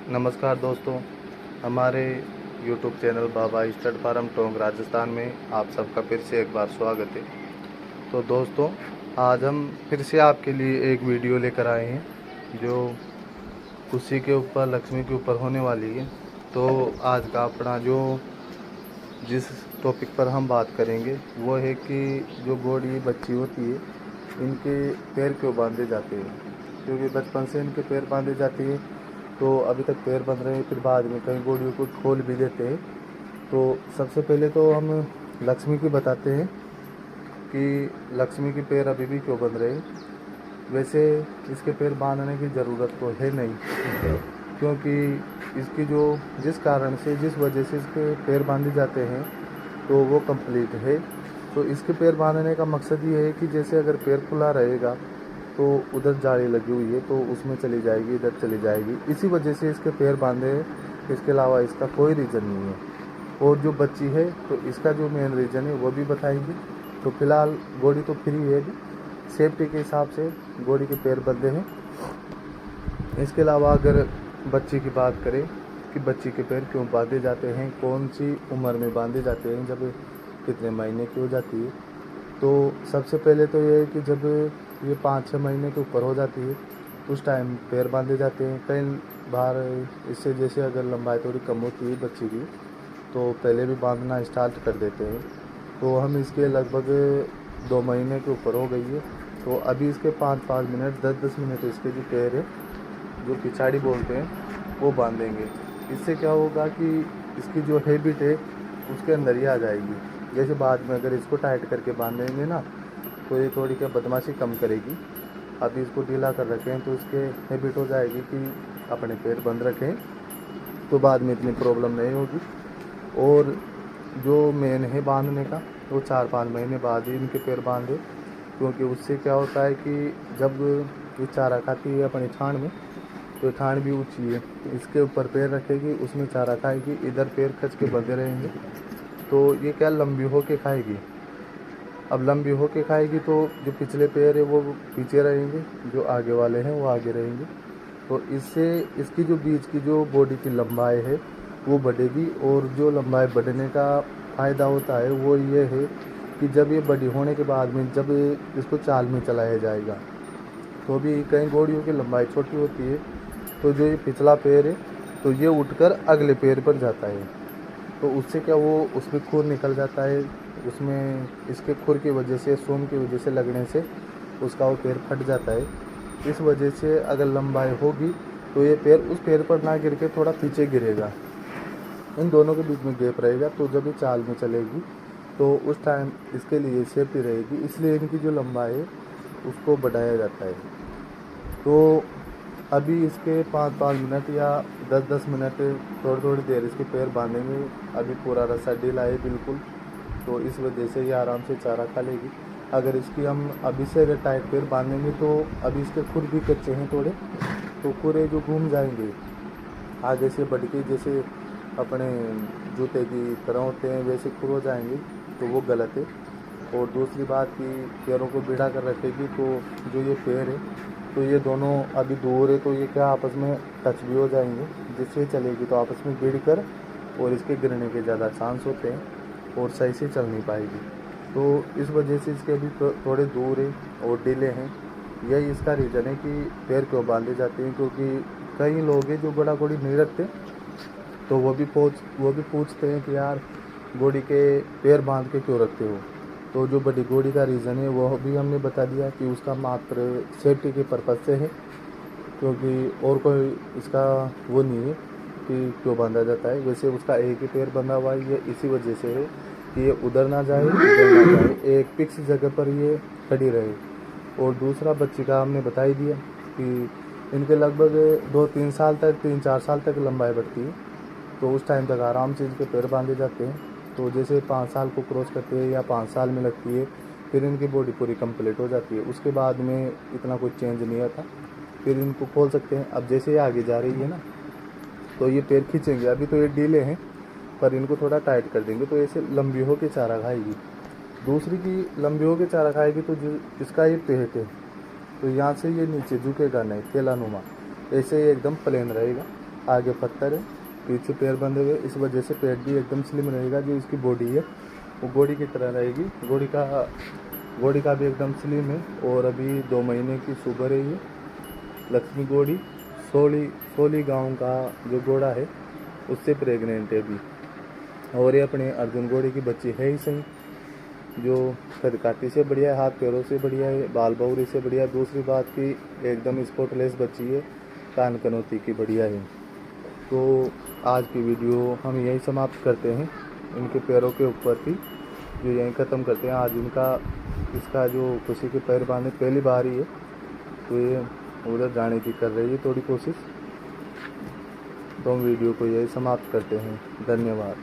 नमस्कार दोस्तों, हमारे YouTube चैनल बाबा स्टड फार्म टोंक राजस्थान में आप सबका फिर से एक बार स्वागत है। तो दोस्तों, आज हम फिर से आपके लिए एक वीडियो लेकर आए हैं जो खुशी के ऊपर, लक्ष्मी के ऊपर होने वाली है। तो आज का अपना जो जिस टॉपिक पर हम बात करेंगे वो है कि जो गोड़ी बच्ची होती है इनके पैर क्यों बांधे जाते हैं, क्योंकि बचपन से इनके पैर बांधे जाते हैं तो अभी तक पैर बंध रहे हैं, फिर बाद में कहीं गोड़ियों को खोल भी देते हैं। तो सबसे पहले तो हम लक्ष्मी की बताते हैं कि लक्ष्मी के पैर अभी भी क्यों बंध रहे हैं। वैसे इसके पैर बांधने की ज़रूरत तो है नहीं, क्योंकि इसकी जो जिस कारण से जिस वजह से इसके पैर बांधे जाते हैं तो वो कंप्लीट है। तो इसके पैर बांधने का मकसद ये है कि जैसे अगर पैर खुला रहेगा तो उधर जाली लगी हुई है तो उसमें चली जाएगी, इधर चली जाएगी, इसी वजह से इसके पैर बांधे हैं। इसके अलावा इसका कोई रीज़न नहीं है। और जो बच्ची है तो इसका जो मेन रीज़न है वो भी बताएंगे। तो फिलहाल गोड़ी तो फ्री है, अभी सेफ्टी के हिसाब से गोड़ी के पैर बंधे हैं। इसके अलावा अगर बच्ची की बात करें कि बच्ची के पैर क्यों बांधे जाते हैं, कौन सी उम्र में बांधे जाते हैं, जब कितने महीने की हो जाती है, तो सबसे पहले तो ये है कि जब ये 5-6 महीने के ऊपर हो जाती है उस टाइम पैर बांधे जाते हैं। कई बार इससे जैसे अगर लंबाई थोड़ी कम होती है बच्ची की तो पहले भी बांधना स्टार्ट कर देते हैं। तो हम इसके लगभग 2 महीने के ऊपर हो गई है तो अभी इसके 5-5 मिनट 10-10 मिनट इसके जो पैर है, जो पिछाड़ी बोलते हैं, वो बांधेंगे। इससे क्या होगा कि इसकी जो हैबिट है उसके अंदर ही आ जाएगी। जैसे बाद में अगर इसको टाइट करके बांधेंगे ना तो ये थोड़ी क्या बदमाशी कम करेगी। अभी इसको ढीला कर रखें तो इसके हैबिट हो जाएगी कि अपने पैर बंद रखें, तो बाद में इतनी प्रॉब्लम नहीं होगी। और जो मेन है बांधने का वो 4-5 महीने बाद ही इनके पैर बांधे, क्योंकि उससे क्या होता है कि जब ये चारा खाती है अपनी ठाण में, तो ठाण भी ऊँची है, इसके ऊपर पैर रखेगी, उसमें चारा खाएगी, इधर पैर खच के बंधे रहेंगे तो ये क्या लंबी हो के खाएगी। अब लंबी हो के खाएगी तो जो पिछले पैर है वो पीछे रहेंगे, जो आगे वाले हैं वो आगे रहेंगे। तो इससे इसकी जो बीच की जो बॉडी की लंबाई है वो बढ़ेगी। और जो लंबाई बढ़ने का फ़ायदा होता है वो ये है कि जब ये बड़ी होने के बाद में जब इसको चाल में चलाया जाएगा तो भी कई घोड़ियों की लंबाई छोटी होती है तो जो ये पिछला पैर है तो ये उठकर अगले पैर पर जाता है, तो उससे क्या वो उसमें खून निकल जाता है, उसमें इसके खुर की वजह से, सूम की वजह से लगने से उसका वो पैर फट जाता है। इस वजह से अगर लंबाई होगी तो ये पैर उस पैर पर ना गिर के थोड़ा पीछे गिरेगा, इन दोनों के बीच में गैप रहेगा। तो जब ये चाल में चलेगी तो उस टाइम इसके लिए सेफ्टी रहेगी, इसलिए इनकी जो लंबाई है उसको बढ़ाया जाता है। तो अभी इसके 5-5 मिनट या 10-10 मिनट थोड़ी थोड़ी देर इसके पैर बांधेंगे। अभी पूरा रस्सा ढीला है बिल्कुल, तो इस वजह से ये आराम से चारा खा लेगी। अगर इसकी हम अभी से अगर टाइट पैर बांधेंगे तो अभी इसके खुर भी कच्चे हैं थोड़े, तो खुरे जो घूम जाएंगे आगे से बढ़ के, जैसे अपने जूते की तरह होते हैं वैसे खुर हो जाएंगे, तो वो गलत है। और दूसरी बात कि पैरों को भिड़ा कर रखेगी तो जो ये पैर है तो ये दोनों अभी दूर है तो ये क्या आपस में टच भी हो जाएंगे, जिससे चलेगी तो आपस में भिड़ कर और इसके गिरने के ज़्यादा चांस होते हैं और सही से चल नहीं पाएगी। तो इस वजह से इसके अभी थोड़े दूर है और डिले हैं। यही इसका रीज़न है कि पैर क्यों बांधे जाते हैं, क्योंकि कई लोग हैं जो घोड़ा घोड़ी नहीं रखते तो वो भी पूछते हैं कि यार घोड़ी के पैर बांध के क्यों रखते हो। तो जो बड़ी घोड़ी का रीज़न है वो भी हमने बता दिया कि उसका मात्र सेफ्टी के पर्पज़ से है, क्योंकि और कोई इसका वो नहीं है कि क्यों बांधा जाता है। वैसे उसका एक ही पैर बंधा हुआ है, ये इसी वजह से है कि ये उधर ना जाए इधर ना जाए, एक फिक्स जगह पर ये खड़ी रहे। और दूसरा बच्ची का हमने बता ही दिया कि इनके लगभग 2-3 साल तक, 3-4 साल तक लंबाई बढ़ती है, तो उस टाइम तक आराम से इनके पैर बांधे जाते हैं। तो जैसे 5 साल को क्रॉस करते हैं या 5 साल में लगती है फिर इनकी बॉडी पूरी कंप्लीट हो जाती है, उसके बाद में इतना कुछ चेंज नहीं आता, फिर इनको खोल सकते हैं। अब जैसे ये आगे जा रही है ना तो ये पैर खींचेंगे, अभी तो ये ढीले हैं पर इनको थोड़ा टाइट कर देंगे तो ऐसे लंबी हो के चारा खाएगी। दूसरी की लंबी हो के चारा खाएगी तो जो इसका ये पेट है तो यहाँ से ये नीचे झुकेगा नहीं, केला नुमा, ऐसे ये एकदम प्लेन रहेगा। आगे पत्थर है, पीछे पैर बंधे हुए, इस वजह से पेट भी एकदम स्लिम रहेगा। जो इसकी बॉडी है वो घोड़ी की तरह रहेगी। घोड़ी का भी एकदम स्लिम है। और अभी 2 महीने की सुगर है ये लक्ष्मी घोड़ी। सोली गांव का जो घोड़ा है उससे प्रेग्नेंट है अभी। और ये अपने अर्जुन घोड़ी की बच्ची है ही सही, जो कदकाठी से बढ़िया है, हाथ पैरों से बढ़िया है, बाल बौरी से बढ़िया। दूसरी बात की एकदम स्पॉटलेस बच्ची है, कान कनौती की बढ़िया है। तो आज की वीडियो हम यहीं समाप्त करते हैं। इनके पैरों के ऊपर की जो यहीं ख़त्म करते हैं। आज इसका जो खुशी के पैर बांधे पहली बार ही है, तो ये उधर जाने की कर रही है थोड़ी कोशिश। तो हम वीडियो को यही समाप्त करते हैं। धन्यवाद।